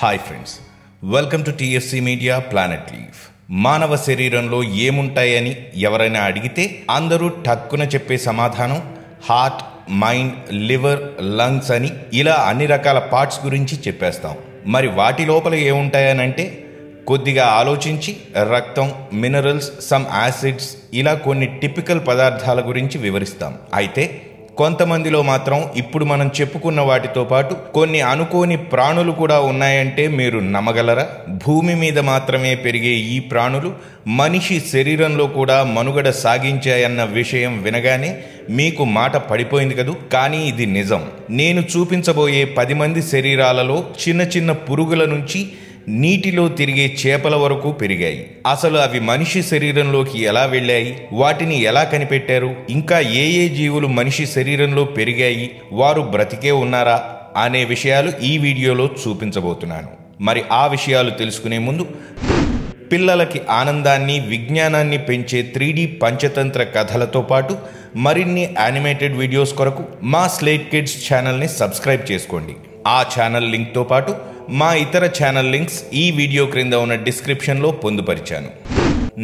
Hi friends, welcome to TFC media planet leave. మానవ శరీరంలో ఏముంటాయని ఎవరైనా అడిగితే అందరూ టక్కున చెప్పే సమాధానం హార్ట్, మైండ్, లివర్, లంగ్స్ అని ఇలా అన్ని రకాల పార్ట్స్ గురించి చెప్పేస్తాం. మరి వాటి లోపల ఏముంటాయనంటే కొద్దిగా ఆలోచించి రక్తం, మినరల్స్, సమ్ యాసిడ్స్ ఇలా కొన్ని టిపికల్ పదార్థాల గురించి వివరిస్తాం. అయితే కొంతమందిలో మాత్రం ఇప్పుడు మనం చెప్పుకున్న వాటితో పాటు కొన్ని అనుకోని ప్రాణులు కూడా ఉన్నాయంటే మీరు నమ్మగలరా? భూమి మీద మాత్రమే పెరిగే ఈ ప్రాణులు మనిషి శరీరంలో కూడా మనుగడ సాగించాయన్న విషయం వినగానే మీకు మాట పడిపోయింది కదూ. కానీ ఇది నిజం. నేను చూపించబోయే 10 మంది శరీరాలలో చిన్న చిన్న పురుగుల నుంచి నీటిలో తిరిగే చేపల వరకు పెరిగాయి. అసలు అవి మనిషి శరీరంలోకి ఎలా వెళ్ళాయి, వాటిని ఎలా కనిపెట్టారు, ఇంకా ఏ జీవులు మనిషి శరీరంలో పెరిగాయి, వారు బ్రతికే ఉన్నారా అనే విషయాలు ఈ వీడియోలో చూపించబోతున్నాను. మరి ఆ విషయాలు తెలుసుకునే ముందు పిల్లలకి ఆనందాన్ని, విజ్ఞానాన్ని పెంచే 3D పంచతంత్ర కథలతో పాటు మరిన్ని యానిమేటెడ్ వీడియోస్ కొరకు మా స్లేట్ కిడ్స్ ఛానల్ని సబ్స్క్రైబ్ చేసుకోండి. ఆ ఛానల్ లింక్తో పాటు మా ఇతర ఛానల్ లింక్స్ ఈ వీడియో క్రింద ఉన్న డిస్క్రిప్షన్లో పొందుపరిచాను.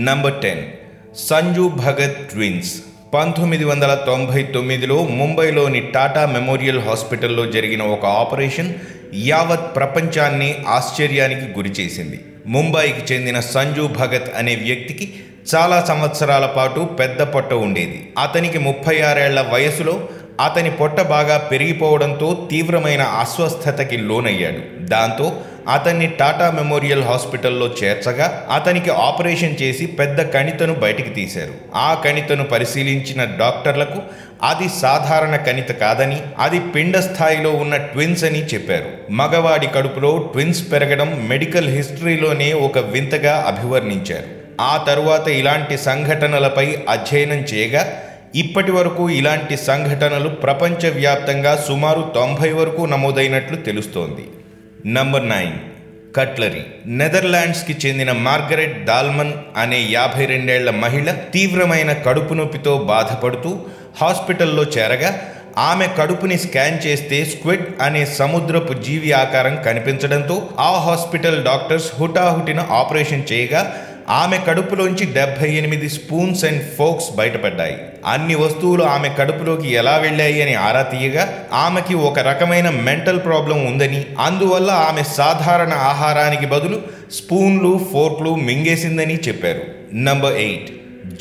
Number 10, Sanju Bhagat twins. 1999లో ముంబైలోని టాటా మెమోరియల్ హాస్పిటల్లో జరిగిన ఒక ఆపరేషన్ యావత్ ప్రపంచాన్ని ఆశ్చర్యానికి గురిచేసింది. ముంబైకి చెందిన సంజు భగత్ అనే వ్యక్తికి చాలా సంవత్సరాల పాటు పెద్ద పొట్ట ఉండేది. అతనికి 36 ఏళ్ల వయసులో అతని పొట్ట బాగా పెరిగిపోవడంతో తీవ్రమైన అస్వస్థతకి లోనయ్యాడు. దాంతో అతన్ని టాటా మెమోరియల్ హాస్పిటల్లో చేర్చగా అతనికి ఆపరేషన్ చేసి పెద్ద కణితను బయటికి తీశారు. ఆ కణితను పరిశీలించిన డాక్టర్లకు అది సాధారణ కణిత కాదని, అది పిండ స్థాయిలో ఉన్న ట్విన్స్ అని చెప్పారు. మగవాడి కడుపులో ట్విన్స్ పెరగడం మెడికల్ హిస్టరీలోనే ఒక వింతగా అభివర్ణించారు. ఆ తరువాత ఇలాంటి సంఘటనలపై అధ్యయనం చేయగా ఇప్పటి వరకు ఇలాంటి సంఘటనలు ప్రపంచవ్యాప్తంగా సుమారు 90 వరకు నమోదైనట్లు తెలుస్తోంది. Number 9, cutlery. నెదర్లాండ్స్కి చెందిన మార్గరెట్ దాల్మన్ అనే 52 ఏళ్ల మహిళ తీవ్రమైన కడుపు నొప్పితో బాధపడుతూ హాస్పిటల్లో చేరగా ఆమె కడుపుని స్కాన్ చేస్తే స్క్విడ్ అనే సముద్రపు జీవి ఆకారం కనిపించడంతో ఆ హాస్పిటల్ డాక్టర్స్ హుటాహుటిన ఆపరేషన్ చేయగా ఆమె కడుపులోంచి 78 స్పూన్స్ అండ్ ఫోక్స్ బయటపడ్డాయి. అన్ని వస్తువులు ఆమె కడుపులోకి ఎలా వెళ్ళాయి అని ఆరా తీయగా ఆమెకి ఒక రకమైన మెంటల్ ప్రాబ్లం ఉందని, అందువల్ల ఆమె సాధారణ ఆహారానికి బదులు స్పూన్లు, ఫోర్క్లు మింగేసిందని చెప్పారు. Number 8,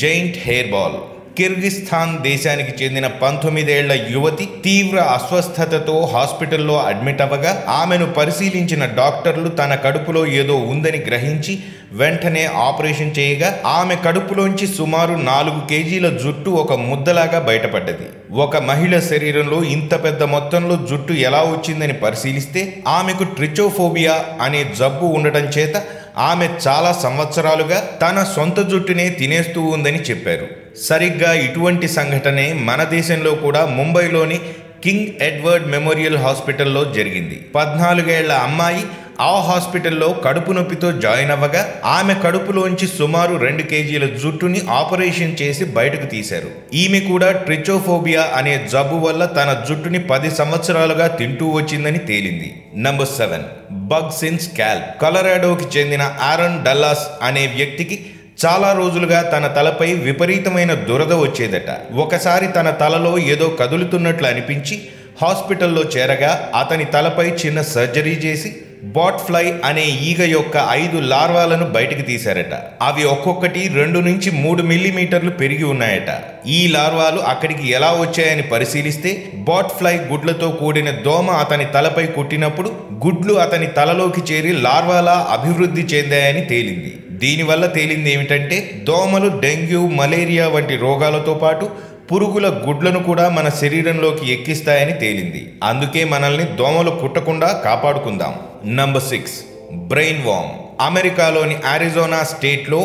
giant hair ball. Kyrgyzstan దేశానికి చెందిన 19 ఏళ్ల యువతి తీవ్ర అస్వస్థతతో హాస్పిటల్లో అడ్మిట్ అవ్వగా ఆమెను పరిశీలించిన డాక్టర్లు తన కడుపులో ఏదో ఉందని గ్రహించి వెంటనే ఆపరేషన్ చేయగా ఆమె కడుపులోంచి సుమారు 4 కేజీల జుట్టు ఒక ముద్దలాగా బయటపడ్డది. ఒక మహిళ శరీరంలో ఇంత పెద్ద మొత్తంలో జుట్టు ఎలా వచ్చిందని పరిశీలిస్తే ఆమెకు ట్రిచోఫోబియా అనే జబ్బు ఉండటం చేత ఆమె చాలా సంవత్సరాలుగా తన సొంత జుట్టునే తినేస్తూ ఉందని చెప్పారు. సరిగ్గా ఇటువంటి సంఘటనే మన దేశంలో కూడా ముంబైలోని కింగ్ ఎడ్వర్డ్ మెమోరియల్ హాస్పిటల్లో జరిగింది. 14 ఏళ్ల అమ్మాయి ఆ హాస్పిటల్లో కడుపు నొప్పితో జాయిన్ అవ్వగా ఆమె కడుపులోంచి సుమారు 2 కేజీల జుట్టుని ఆపరేషన్ చేసి బయటకు తీశారు. ఈమె కూడా ట్రిచోఫోబియా అనే జబ్బు వల్ల తన జుట్టుని 10 సంవత్సరాలుగా తింటూ వచ్చిందని తేలింది. Number 7, bugs in scalp. కొలరాడోకి చెందిన ఆరన్ డల్లాస్ అనే వ్యక్తికి చాలా రోజులుగా తన తలపై విపరీతమైన దురద వచ్చేదట. ఒకసారి తన తలలో ఏదో కదులుతున్నట్లు అనిపించి హాస్పిటల్లో చేరగా అతని తలపై చిన్న సర్జరీ చేసి బాట్ ఫ్లై అనే ఈగ యొక్క 5 లార్వాలను బయటికి తీశారట. అవి ఒక్కొక్కటి 2 నుంచి 3 మిల్లీమీటర్లు పెరిగి ఉన్నాయట. ఈ లార్వాలు అక్కడికి ఎలా వచ్చాయని పరిశీలిస్తే బాట్ ఫ్లై గుడ్లతో కూడిన దోమ అతని తలపై కుట్టినప్పుడు గుడ్లు అతని తలలోకి చేరి లార్వాలా అభివృద్ధి చెందాయని తేలింది. దీనివల్ల తేలింది ఏమిటంటే దోమలు డెంగ్యూ, మలేరియా వంటి రోగాలతో పాటు పురుగుల గుడ్లను కూడా మన శరీరంలోకి ఎక్కిస్తాయని తేలింది. అందుకే మనల్ని దోమలు కుట్టకుండా కాపాడుకుందాం. Number 6, brain worm. అమెరికాలోని అరిజోనా స్టేట్లో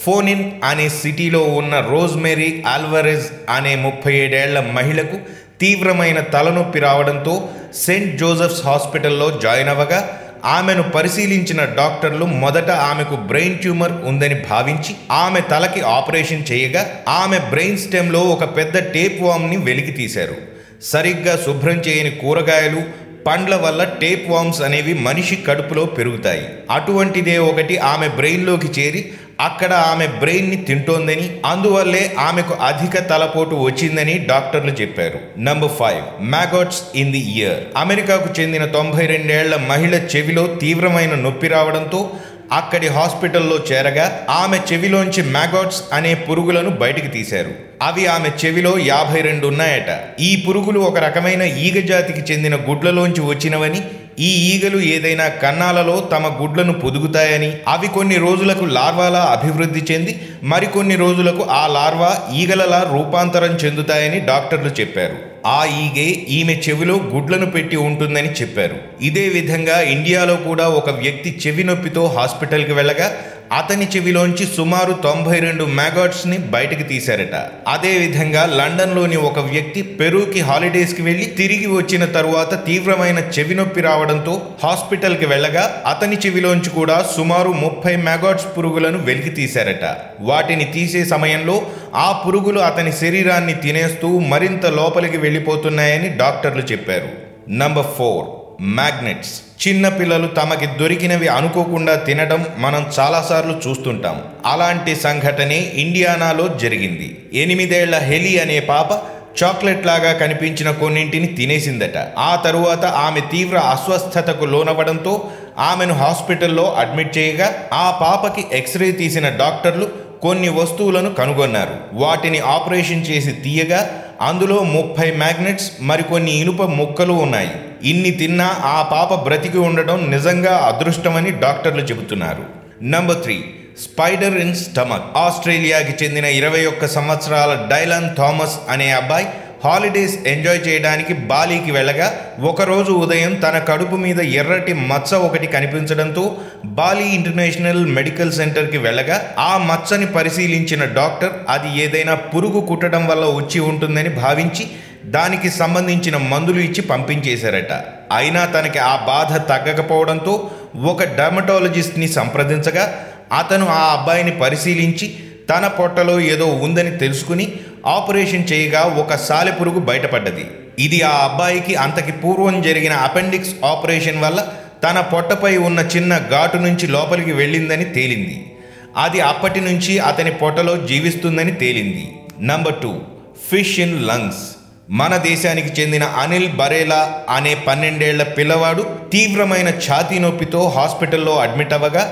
ఫోనిన్ అనే సిటీలో ఉన్న రోజ్మెరీ ఆల్వరెజ్ అనే 37 ఏళ్ల మహిళకు తీవ్రమైన తలనొప్పి రావడంతో సెయింట్ జోసెఫ్స్ హాస్పిటల్లో జాయిన్ అవ్వగా ఆమెను పరిశీలించిన డాక్టర్లు మొదట ఆమెకు బ్రెయిన్ ట్యూమర్ ఉందని భావించి ఆమె తలకి ఆపరేషన్ చేయగా ఆమె బ్రెయిన్ స్టెమ్లో ఒక పెద్ద టేప్ వామ్ని వెలికి తీశారు. సరిగ్గా శుభ్రం చేయని కూరగాయలు, పండ్ల వల్ల టేప్ వామ్స్ అనేవి మనిషి కడుపులో పెరుగుతాయి. అటువంటిదే ఒకటి ఆమె బ్రెయిన్లోకి చేరి అక్కడ ఆమె బ్రెయిన్ని తింటోందని, అందువల్లే ఆమెకు అధిక తలపోటు వచ్చిందని డాక్టర్లు చెప్పారు. Number 5, maggots in the year. అమెరికాకు చెందిన 92 ఏళ్ల మహిళ చెవిలో తీవ్రమైన నొప్పి రావడంతో అక్కడి హాస్పిటల్లో చేరగా ఆమె చెవిలోంచి మ్యాగట్స్ అనే పురుగులను బయటికి తీశారు. అవి ఆమె చెవిలో 52 ఉన్నాయట. ఈ పురుగులు ఒక రకమైన ఈగ జాతికి చెందిన గుడ్లలోంచి వచ్చినవని, ఈ ఈగలు ఏదైనా కన్నాలలో తమ గుడ్లను పొదుగుతాయని, అవి కొన్ని రోజులకు లార్వాలా అభివృద్ధి చెంది మరికొన్ని రోజులకు ఆ లార్వా ఈగలలా రూపాంతరం చెందుతాయని డాక్టర్లు చెప్పారు. ఆ ఈగే ఈమె చెవిలో గుడ్లను పెట్టి ఉంటుందని చెప్పారు. ఇదే విధంగా ఇండియాలో కూడా ఒక వ్యక్తి చెవి నొప్పితో హాస్పిటల్కి వెళ్ళగా అతని చెవిలోంచి సుమారు 92 మ్యాగట్స్ని బయటకు తీశారట. అదేవిధంగా లండన్లోని ఒక వ్యక్తి పెరూకి హాలిడేస్కి వెళ్ళి తిరిగి వచ్చిన తరువాత తీవ్రమైన చెవి నొప్పి రావడంతో హాస్పిటల్కి వెళ్ళగా అతని చెవిలోంచి కూడా సుమారు 30 మ్యాగట్స్ పురుగులను వెలికి తీశారట. వాటిని తీసే సమయంలో ఆ పురుగులు అతని శరీరాన్ని తినేస్తూ మరింత లోపలికి వెళ్ళిపోతున్నాయని డాక్టర్లు చెప్పారు. Number 4, magnets. చిన్నపిల్లలు తమకి దొరికినవి అనుకోకుండా తినడం మనం చాలాసార్లు చూస్తుంటాం. అలాంటి సంఘటనే ఇండియానాలో జరిగింది. 8 ఏళ్ల హెలీ అనే పాప చాక్లెట్ లాగా కనిపించిన కొన్నింటిని తినేసిందట. ఆ తరువాత ఆమె తీవ్ర అస్వస్థతకు లోనవడంతో ఆమెను హాస్పిటల్లో అడ్మిట్ చేయగా ఆ పాపకి ఎక్స్రే తీసిన డాక్టర్లు కొన్ని వస్తువులను కనుగొన్నారు. వాటిని ఆపరేషన్ చేసి తీయగా అందులో 30 మ్యాగ్నెట్స్ మరికొన్ని ఇనుప ముక్కలు ఉన్నాయి. ఇన్ని తిన్నా ఆ పాప బ్రతికి ఉండడం నిజంగా అదృష్టమని డాక్టర్లు చెబుతున్నారు. Number 3, spider in stomach. ఆస్ట్రేలియాకి చెందిన 21 సంవత్సరాల డైలాన్ థామస్ అనే అబ్బాయి హాలిడేస్ ఎంజాయ్ చేయడానికి బాలీకి వెళ్ళగా ఒకరోజు ఉదయం తన కడుపు మీద ఎర్రటి మచ్చ ఒకటి కనిపించడంతో బాలీ ఇంటర్నేషనల్ మెడికల్ సెంటర్కి వెళ్ళగా ఆ మచ్చని పరిశీలించిన డాక్టర్ అది ఏదైనా పురుగు కుట్టడం వల్ల వచ్చి ఉంటుందని భావించి దానికి సంబంధించిన మందులు ఇచ్చి పంపించేశారట. అయినా తనకి ఆ బాధ తగ్గకపోవడంతో ఒక డర్మటాలజిస్ట్ని సంప్రదించగా అతను ఆ అబ్బాయిని పరిశీలించి తన పొట్టలో ఏదో ఉందని తెలుసుకుని ఆపరేషన్ చేయగా ఒక సాలెపురుగు బయటపడ్డది. ఇది ఆ అబ్బాయికి అంతకి పూర్వం జరిగిన అపెండిక్స్ ఆపరేషన్ వల్ల తన పొట్టపై ఉన్న చిన్న ఘాటు నుంచి లోపలికి వెళ్ళిందని తేలింది. అది అప్పటి నుంచి అతని పొట్టలో జీవిస్తుందని తేలింది. Number 2, fish in lungs. మన దేశానికి చెందిన అనిల్ బరేలా అనే 12 ఏళ్ల పిల్లవాడు తీవ్రమైన ఛాతీ నొప్పితో హాస్పిటల్లో అడ్మిట్ అవ్వగా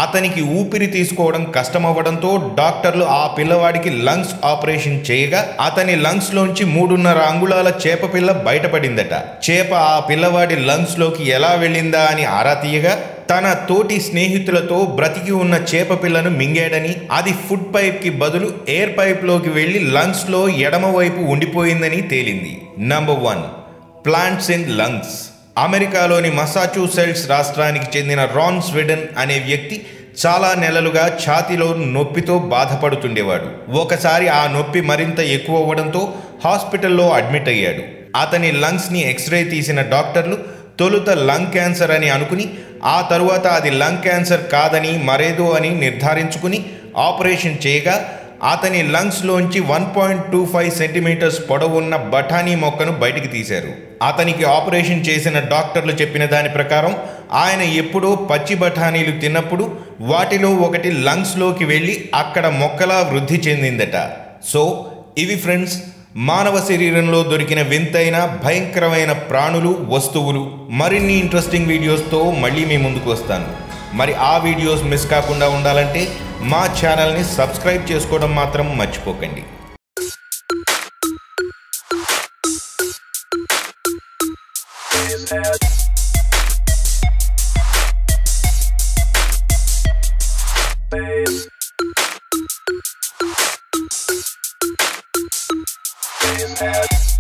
అతనికి ఊపిరి తీసుకోవడం కష్టమవ్వడంతో డాక్టర్లు ఆ పిల్లవాడికి లంగ్స్ ఆపరేషన్ చేయగా అతని లంగ్స్లోంచి 3.5 అంగుళాల చేపపిల్ల బయటపడిందట. చేప ఆ పిల్లవాడి లంగ్స్లోకి ఎలా వెళ్ళిందా అని ఆరా తీయగా తన తోటి స్నేహితులతో బ్రతికి ఉన్న చేపపిల్లను మింగాడని, అది ఫుడ్ పైప్కి బదులు ఎయిర్ పైప్లోకి వెళ్ళి లంగ్స్లో ఎడమవైపు ఉండిపోయిందని తేలింది. Number 1, plants in lungs. అమెరికాలోని మసాచ్యూసెట్స్ రాష్ట్రానికి చెందిన రాన్ స్వీడన్ అనే వ్యక్తి చాలా నెలలుగా ఛాతీలో నొప్పితో బాధపడుతుండేవాడు. ఒకసారి ఆ నొప్పి మరింత ఎక్కువ అవ్వడంతో హాస్పిటల్లో అడ్మిట్ అయ్యాడు. అతని లంగ్స్ని ఎక్స్రే తీసిన డాక్టర్లు తొలుత లంగ్ క్యాన్సర్ అని అనుకుని ఆ తరువాత అది లంగ్ క్యాన్సర్ కాదని మరేదో అని నిర్ధారించుకుని ఆపరేషన్ చేయగా అతని లంగ్స్లోంచి 1.25 సెంటీమీటర్స్ పొడవున్న బఠానీ మొక్కను బయటికి తీశారు. అతనికి ఆపరేషన్ చేసిన డాక్టర్లు చెప్పిన దాని ప్రకారం ఆయన ఎప్పుడో పచ్చి బఠానీలు తిన్నప్పుడు వాటిలో ఒకటి లంగ్స్లోకి వెళ్ళి అక్కడ మొక్కలా వృద్ధి చెందిందట. సో ఇవి ఫ్రెండ్స్, మానవ శరీరంలో దొరికిన వింతైన భయంకరమైన ప్రాణులు, వస్తువులు. మరిన్ని ఇంట్రెస్టింగ్ వీడియోస్తో మళ్ళీ మీ ముందుకు వస్తాను. మరి ఆ వీడియోస్ మిస్ కాకుండా ఉండాలంటే మా ఛానల్ని సబ్స్క్రైబ్ చేసుకోవడం మాత్రం మర్చిపోకండి. Base.